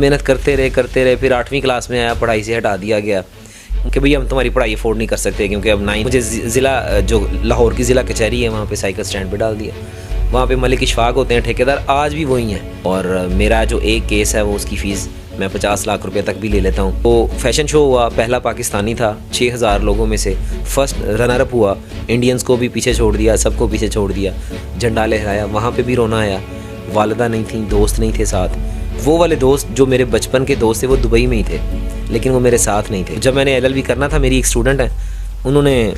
मेहनत करते रहे, फिर 8वीं क्लास में आया, पढ़ाई से हटा दिया गया कि भैया हम तुम्हारी पढ़ाई अफोर्ड नहीं कर सकते, क्योंकि अब 9 मुझे ज़िला जो लाहौर की ज़िला कचहरी है वहाँ पे साइकिल स्टैंड पे डाल दिया। वहाँ पे मलिक इशफाक होते हैं ठेकेदार, आज भी वही हैं। और मेरा जो एक केस है वो उसकी फ़ीस मैं 50 लाख रुपए तक भी ले लेता हूँ। तो फैशन शो हुआ, पहला पाकिस्तानी था, 6000 लोगों में से फर्स्ट रनर अप हुआ। इंडियंस को भी पीछे छोड़ दिया, सबको पीछे छोड़ दिया, झंडा लहराया। वहाँ पे भी रोना आया, वालिदा नहीं थी, दोस्त नहीं थे साथ। वो वाले दोस्त जो मेरे बचपन के दोस्त थे वो दुबई में ही थे, लेकिन वो मेरे साथ नहीं थे। जब मैंने LLB करना था, मेरी एक स्टूडेंट है, उन्होंने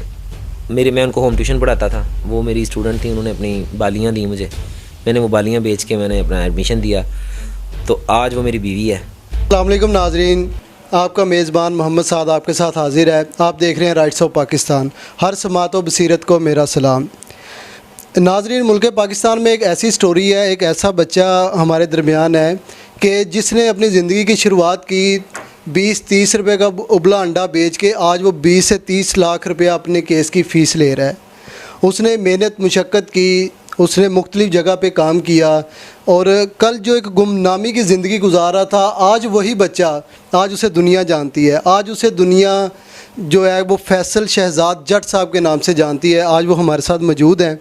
मैं उनको होम ट्यूशन पढ़ाता था, वो मेरी स्टूडेंट थी, उन्होंने अपनी बालियाँ दी मुझे, मैंने वो बालियाँ बेच के मैंने अपना एडमिशन दिया, तो आज वो मेरी बीवी है। अस्सलाम वालेकुम नाजरीन, आपका मेज़बान मोहम्मद साद आपके साथ हाजिर है। आप देख रहे हैं राइट्स ऑफ पाकिस्तान। हर समात व बसीरत को मेरा सलाम। नाजरीन, मुल्क पाकिस्तान में एक ऐसी स्टोरी है, एक ऐसा बच्चा हमारे दरमियान है कि जिसने अपनी ज़िंदगी की शुरुआत की 20-30 रुपये का उबला अंडा बेच के। आज वो 20 से 30 लाख रुपया अपने केस की फ़ीस ले रहा है। उसने मेहनत मुशक्क़त की, उसने मुख्तलिफ़ जगह पे काम किया, और कल जो एक गुमनामी की ज़िंदगी गुजारा था, आज वही बच्चा, आज उसे दुनिया जानती है। आज उसे दुनिया जो है वो फैसल शहजाद जट साहब के नाम से जानती है। आज वो हमारे साथ मौजूद हैं।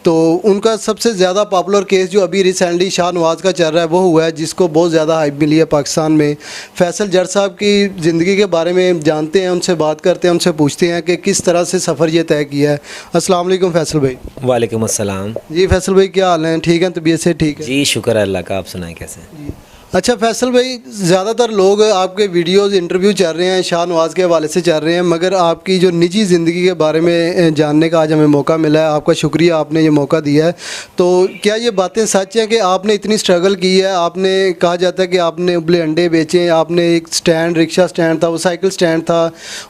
तो उनका सबसे ज़्यादा पॉपुलर केस जो अभी रिसेंटली शाहनवाज़ का चल रहा है वो हुआ है, जिसको बहुत ज़्यादा हाइप मिली है पाकिस्तान में। फैसल जट साहब की ज़िंदगी के बारे में जानते हैं, उनसे बात करते हैं, उनसे पूछते हैं कि किस तरह से सफ़र ये तय किया है। अस्सलाम वालेकुम फैसल भाई। वालेकुम अस्सलाम। जी फैसल भाई, क्या हाल है? ठीक है, तबीयत से ठीक है? जी शुक्र है अल्लाह का, आप सुनाएं कैसे? अच्छा फैसल भाई, ज़्यादातर लोग आपके वीडियोज़ इंटरव्यू चल रहे हैं, शाहनवाज़ के हवाले से चल रहे हैं, मगर आपकी जो निजी ज़िंदगी के बारे में जानने का आज हमें मौका मिला है। आपका शुक्रिया, आपने ये मौका दिया है। तो क्या ये बातें सच हैं कि आपने इतनी स्ट्रगल की है? आपने कहा जाता है कि आपने उबले अंडे बेचे, आपने एक स्टैंड, रिक्शा स्टैंड था, वो साइकिल स्टैंड था,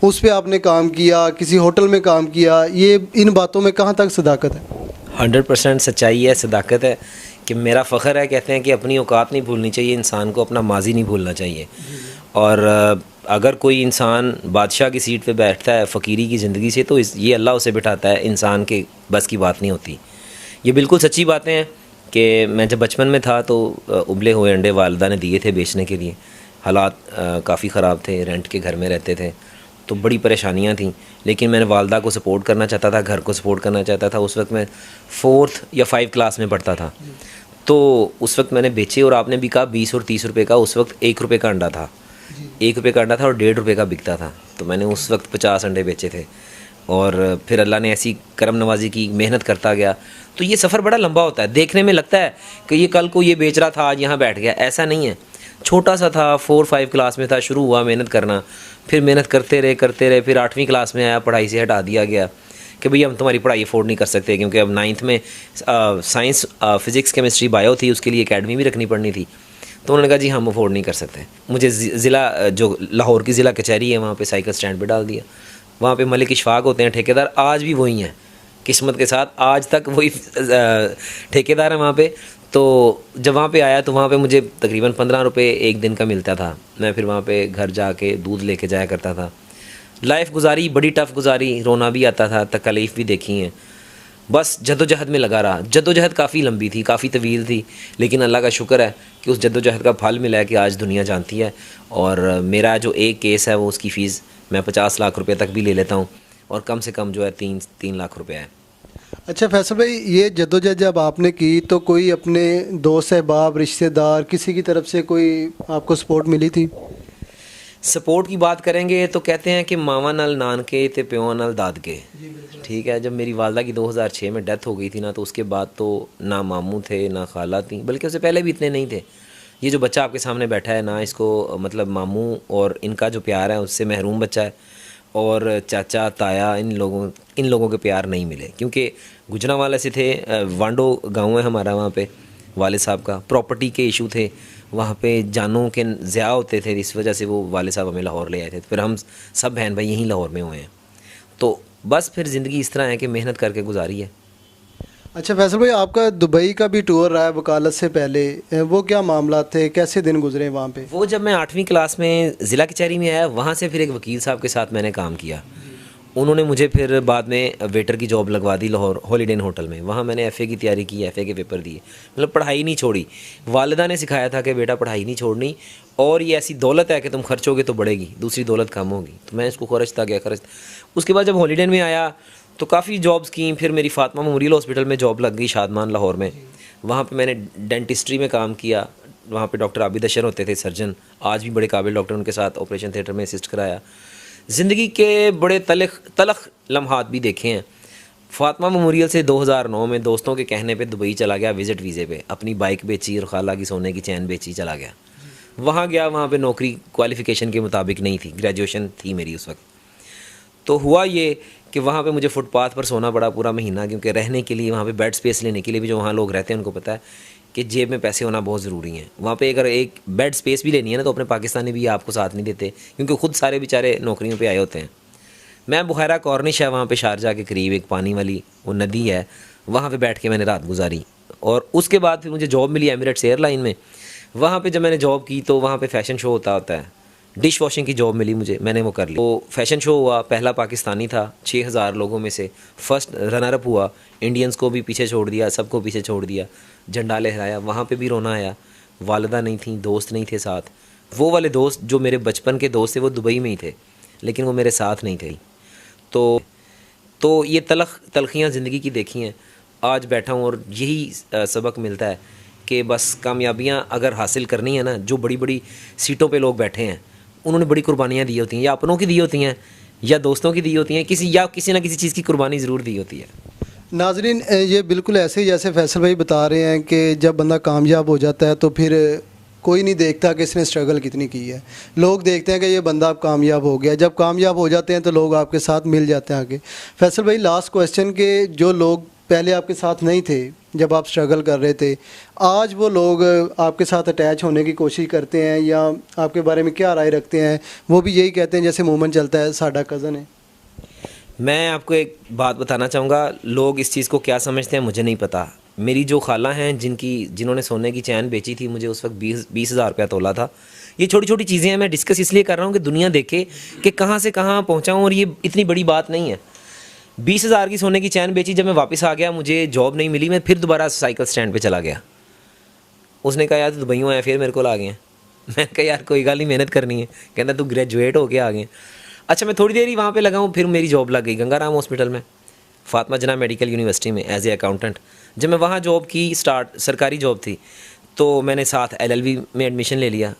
उस पर आपने काम किया, किसी होटल में काम किया। ये इन बातों में कहाँ तक सदाकत है? 100% सच्चाई है, सदाकत है कि मेरा फ़ख्र है। कहते हैं कि अपनी औकात नहीं भूलनी चाहिए, इंसान को अपना माजी नहीं भूलना चाहिए। और अगर कोई इंसान बादशाह की सीट पे बैठता है फ़कीरी की ज़िंदगी से, तो ये अल्लाह उसे बिठाता है, इंसान के बस की बात नहीं होती। ये बिल्कुल सच्ची बातें हैं कि मैं जब बचपन में था तो उबले हुए अंडे वालिदा ने दिए थे बेचने के लिए। हालात काफ़ी ख़राब थे, रेंट के घर में रहते थे, तो बड़ी परेशानियां थीं, लेकिन मैंने वालदा को सपोर्ट करना चाहता था, घर को सपोर्ट करना चाहता था। उस वक्त मैं 4th या 5 क्लास में पढ़ता था, तो उस वक्त मैंने बेचे। और आपने भी कहा 20 और 30 रुपये का, उस वक्त 1 रुपये का अंडा था, 1 रुपये का अंडा था और 1.5 रुपये का बिकता था। तो मैंने उस वक्त 50 अंडे बेचे थे, और फिर अल्लाह ने ऐसी करम नवाजी की, मेहनत करता गया। तो ये सफ़र बड़ा लंबा होता है। देखने में लगता है कि ये कल को ये बेच रहा था, आज यहाँ बैठ गया, ऐसा नहीं है। छोटा सा था, 4-5 क्लास में था, शुरू हुआ मेहनत करना, फिर मेहनत करते रहे, फिर 8वीं क्लास में आया, पढ़ाई से हटा दिया गया कि भैया हम तुम्हारी पढ़ाई अफोर्ड नहीं कर सकते, क्योंकि अब 9th में साइंस, फिज़िक्स, केमिस्ट्री, बायो थी, उसके लिए एकेडमी भी रखनी पड़नी थी। तो उन्होंने कहा जी हम अफोर्ड नहीं कर सकते। मुझे ज़िला जो लाहौर की ज़िला कचहरी है वहाँ पे साइकिल स्टैंड पे डाल दिया। वहाँ पे मलिक इशफाक होते हैं ठेकेदार, आज भी वही हैं, किस्मत के साथ आज तक वही ठेकेदार हैं वहाँ पे। तो जब वहाँ पे आया तो वहाँ पे मुझे तकरीबन 15 रुपये एक दिन का मिलता था। मैं फिर वहाँ पे घर जाके दूध लेके जाया करता था। लाइफ गुजारी, बड़ी टफ़ गुजारी, रोना भी आता था, तकलीफ़ भी देखी हैं। बस जद्दोजहद में लगा रहा। जद्दोजहद काफ़ी लंबी थी, काफ़ी तवील थी, लेकिन अल्लाह का शुक्र है कि उस जद्दोजहद का फल मिला है कि आज दुनिया जानती है। और मेरा जो एक केस है वो उसकी फ़ीस मैं 50 लाख रुपये तक भी ले लेता हूँ, और कम से कम जो है 3 लाख रुपये है। अच्छा फैसल भाई, ये जद्दोजहद जब आपने की तो कोई अपने दोस्त अहबाब, रिश्तेदार, किसी की तरफ से कोई आपको सपोर्ट मिली थी? सपोर्ट की बात करेंगे तो कहते हैं कि मावा नाल नानके ते प्यों नाल दादके। ठीक है, जब मेरी वालदा की 2006 में डेथ हो गई थी ना, तो उसके बाद तो ना मामू थे ना खाला थी, बल्कि उससे पहले भी इतने नहीं थे। ये जो बच्चा आपके सामने बैठा है ना, इसको मतलब मामू और इनका जो प्यार है उससे महरूम बच्चा है, और चाचा ताया इन लोगों के प्यार नहीं मिले, क्योंकि गुजरांवाला से थे। वांडो गांव है हमारा, वहाँ पे वाले साहब का प्रॉपर्टी के इशू थे, वहाँ पे जानों के ज़्या होते थे, इस वजह से वो वाले साहब हमें लाहौर ले आए थे। फिर हम सब बहन भाई यहीं लाहौर में हुए हैं। तो बस फिर ज़िंदगी इस तरह है कि मेहनत करके गुजारी है। अच्छा फैसल भाई, आपका दुबई का भी टूर रहा है वकालत से पहले, वो क्या मामला थे, कैसे दिन गुजरे वहाँ पे? वो जब मैं 8वीं क्लास में ज़िला कचहरी में आया, वहाँ से फिर एक वकील साहब के साथ मैंने काम किया, उन्होंने मुझे फिर बाद में वेटर की जॉब लगवा दी लाहौर हॉलीडे इन होटल में। वहाँ मैंने एफ़ए की तैयारी की, एफ़ए के पेपर दिए, मतलब पढ़ाई नहीं छोड़ी। वालिदा ने सिखाया था कि बेटा पढ़ाई नहीं छोड़नी, और ये ऐसी दौलत है कि तुम खर्चोगे तो बढ़ेगी, दूसरी दौलत कम होगी। तो मैं इसको खर्चता गया। उसके बाद जब हॉलीडे में आया तो काफ़ी जॉब्स की। फिर मेरी फातिमा मेमोरियल हॉस्पिटल में जॉब लग गई शादमान लाहौर में। वहाँ पे मैंने डेंटिस्ट्री में काम किया। वहाँ पे डॉक्टर आबिद अशर होते थे सर्जन, आज भी बड़े काबिल डॉक्टर, उनके साथ ऑपरेशन थिएटर में असिस्ट कराया। ज़िंदगी के बड़े तलख लम्हात भी देखे हैं। फातिमा मेमोरियल से 2009 में दोस्तों के कहने पे दुबई चला गया विज़िट वीज़े पे, अपनी बाइक बेची और खाला की सोने की चैन बेची चला गया। वहाँ गया, वहाँ पे नौकरी क्वालिफ़िकेशन के मुताबिक नहीं थी, ग्रेजुएशन थी मेरी उस वक्त। तो हुआ ये कि वहाँ पे मुझे फुटपाथ पर सोना पड़ा पूरा महीना, क्योंकि रहने के लिए वहाँ पे बेड स्पेस लेने के लिए भी जो वहाँ लोग रहते हैं उनको पता है कि जेब में पैसे होना बहुत ज़रूरी है। वहाँ पे अगर एक बेड स्पेस भी लेनी है ना तो अपने पाकिस्तानी भी आपको साथ नहीं देते, क्योंकि ख़ुद सारे बेचारे नौकरियों पे आए होते हैं। मैं बुखारा कॉर्निश है वहाँ पे शारजा के करीब, एक पानी वाली वो नदी है, वहाँ पे बैठ के मैंने रात गुजारी। और उसके बाद फिर मुझे जॉब मिली एमिरेट्स एयरलाइन में। वहाँ पे जब मैंने जॉब की तो वहाँ पे फ़ैशन शो होता है, डिश वॉशिंग की जॉब मिली मुझे, मैंने वो कर ली। तो फैशन शो हुआ, पहला पाकिस्तानी था, 6000 लोगों में से फर्स्ट रनर अप हुआ। इंडियंस को भी पीछे छोड़ दिया, सबको पीछे छोड़ दिया, झंडा लहराया। वहाँ पे भी रोना आया। वालिदा नहीं थी, दोस्त नहीं थे साथ। वो वाले दोस्त जो मेरे बचपन के दोस्त थे वो दुबई में ही थे, लेकिन वो मेरे साथ नहीं थे। तो ये तलखियाँ ज़िंदगी की देखी हैं। आज बैठा हूँ और यही सबक मिलता है कि बस कामयाबियाँ अगर हासिल करनी है ना, जो बड़ी बड़ी सीटों पे लोग बैठे हैं उन्होंने बड़ी कुर्बानियाँ दी होती हैं, या अपनों की दी होती हैं या दोस्तों की दी होती हैं, किसी ना किसी चीज़ की कुर्बानी ज़रूर दी होती है। नाजरीन, ये बिल्कुल ऐसे ही जैसे फैसल भाई बता रहे हैं कि जब बंदा कामयाब हो जाता है तो फिर कोई नहीं देखता कि इसने स्ट्रगल कितनी की है। लोग देखते हैं कि ये बंदा अब कामयाब हो गया। जब कामयाब हो जाते हैं तो लोग आपके साथ मिल जाते हैं आगे। फैसल भाई, लास्ट क्वेश्चन के जो लोग पहले आपके साथ नहीं थे जब आप स्ट्रगल कर रहे थे, आज वो लोग आपके साथ अटैच होने की कोशिश करते हैं या आपके बारे में क्या राय रखते हैं? वो भी यही कहते हैं जैसे मूवमेंट चलता है साडा कज़न है। मैं आपको एक बात बताना चाहूँगा, लोग इस चीज़ को क्या समझते हैं मुझे नहीं पता। मेरी जो खाला हैं जिन्होंने सोने की चैन बेची थी, मुझे उस वक्त 20,000 रुपया तोला था। ये छोटी छोटी चीज़ें हैं, मैं डिस्कस इसलिए कर रहा हूँ कि दुनिया देखे कि कहाँ से कहाँ पहुँचा हूँ, और ये इतनी बड़ी बात नहीं है। 20,000 की सोने की चैन बेची, जब मैं वापस आ गया मुझे जॉब नहीं मिली, मैं फिर दोबारा साइकिल स्टैंड पे चला गया। उसने कहा यार तू दुबईयों आया, फिर मेरे को आ गए हैं। मैंने कहा यार कोई गल नहीं, मेहनत करनी है। कहता तू ग्रेजुएट होके आ गए। अच्छा, मैं थोड़ी देर ही वहाँ पे लगा हूँ, फिर मेरी जॉब लग गई गंगाराम हॉस्पिटल में, फातिमा जना मेडिकल यूनिवर्सिटी में एज ए अकाउंटेंट। जब मैं वहाँ जॉब की स्टार्ट, सरकारी जॉब थी, तो मैंने साथ LLB में एडमिशन ले लिया।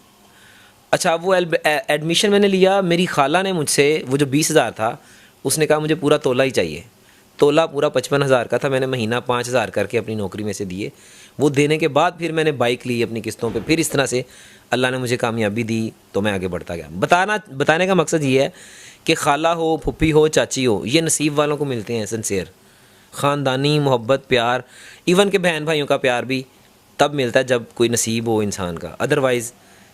अच्छा, वो एडमिशन मैंने लिया, मेरी खाला ने मुझसे वो जो 20,000 था उसने कहा मुझे पूरा तोला ही चाहिए। तोला पूरा 55,000 का था, मैंने महीना 5,000 करके अपनी नौकरी में से दिए। वो देने के बाद फिर मैंने बाइक ली अपनी किस्तों पे। फिर इस तरह से अल्लाह ने मुझे कामयाबी दी तो मैं आगे बढ़ता गया। बताने का मकसद ये है कि खाला हो, फुप्पी हो, चाची हो, ये नसीब वालों को मिलते हैं सिंसेयर। ख़ानदानी मोहब्बत, प्यार, इवन के बहन भाइयों का प्यार भी तब मिलता है जब कोई नसीब हो इंसान का। अदरवाइज़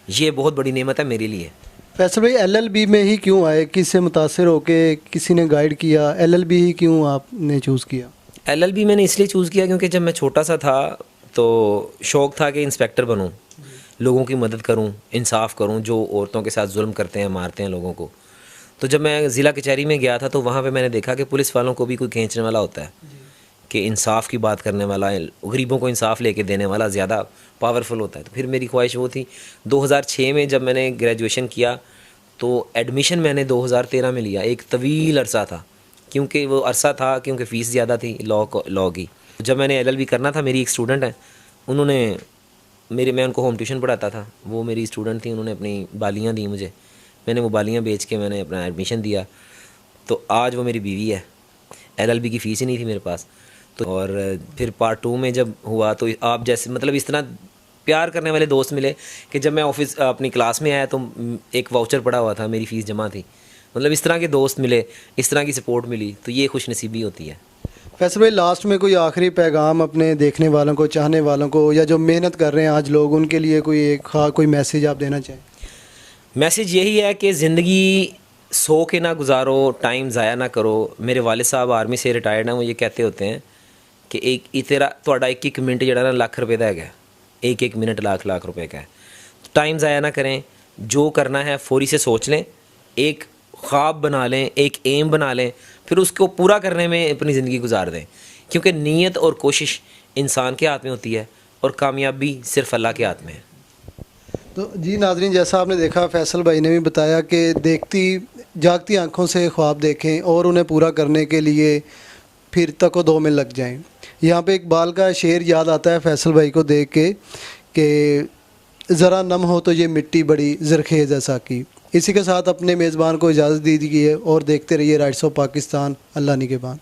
ये बहुत बड़ी नेमत है मेरे लिए। फैसल भाई, LLB में ही क्यों आए? किससे मुतासिर होके, किसी ने गाइड किया? LLB ही क्यों आपने चूज़ किया? LLB मैंने इसलिए चूज़ किया क्योंकि जब मैं छोटा सा था तो शौक़ था कि इंस्पेक्टर बनूं, लोगों की मदद करूं, इंसाफ करूं, जो औरतों के साथ जुल्म करते हैं, मारते हैं लोगों को। तो जब मैं ज़िला कचहरी में गया था तो वहाँ पे मैंने देखा कि पुलिस वालों को भी कोई खींचने वाला होता है, कि इंसाफ की बात करने वाला, गरीबों को इंसाफ लेके देने वाला ज़्यादा पावरफुल होता है। तो फिर मेरी ख्वाहिश वो थी। 2006 में जब मैंने ग्रेजुएशन किया तो एडमिशन मैंने 2013 में लिया। एक तवील अरसा था, क्योंकि वो अरसा था क्योंकि फ़ीस ज़्यादा थी लॉ की। जब मैंने LLB करना था, मेरी एक स्टूडेंट है, मैं उनको होम ट्यूशन पढ़ाता था, वो मेरी स्टूडेंट थी, उन्होंने अपनी बालियाँ दी मुझे, मैंने वो बालियाँ बेच के मैंने अपना एडमिशन दिया। तो आज वो मेरी बीवी है। LLB की फ़ीस ही नहीं थी मेरे पास। तो और फिर पार्ट 2 में जब हुआ तो आप जैसे मतलब इस तरह प्यार करने वाले दोस्त मिले कि जब मैं ऑफिस अपनी क्लास में आया तो एक वाउचर पड़ा हुआ था, मेरी फ़ीस जमा थी। मतलब इस तरह के दोस्त मिले, इस तरह की सपोर्ट मिली, तो ये खुशनसीबी होती है। फैसल भाई, लास्ट में कोई आखिरी पैगाम अपने देखने वालों को, चाहने वालों को, या जो मेहनत कर रहे हैं आज लोग, उनके लिए कोई मैसेज आप देना चाहें? मैसेज यही है कि ज़िंदगी सो के ना गुजारो, टाइम ज़ाया ना करो। मेरे वालिद साहब आर्मी से रिटायर्ड हैं, वो ये कहते होते हैं कि ਤੁਹਾਡਾ एक मिनट ਜਿਹੜਾ ना लाख रुपए का है, एक मिनट लाख रुपए का है। टाइम ज़ाया ना करें, जो करना है फौरी से सोच लें, एक ख्वाब बना लें, एक एम बना लें, फिर उसको पूरा करने में अपनी ज़िंदगी गुजार दें, क्योंकि नीयत और कोशिश इंसान के हाथ में होती है और कामयाबी सिर्फ अल्लाह के हाथ में है। तो जी नाज़रीन, जैसा आपने देखा फैसल भाई ने भी बताया कि देखती जागती आंखों से ख्वाब देखें और उन्हें पूरा करने के लिए फिर तक दो में लग जाएं। यहाँ पे इकबाल का शेर याद आता है फैसल भाई को देख के कि ज़रा नम हो तो ये मिट्टी बड़ी ज़रखेज़ है साकी। इसी के साथ अपने मेज़बान को इजाज़त दी है और देखते रहिए राइट्स ऑफ पाकिस्तान। अल्लाह निगहबान।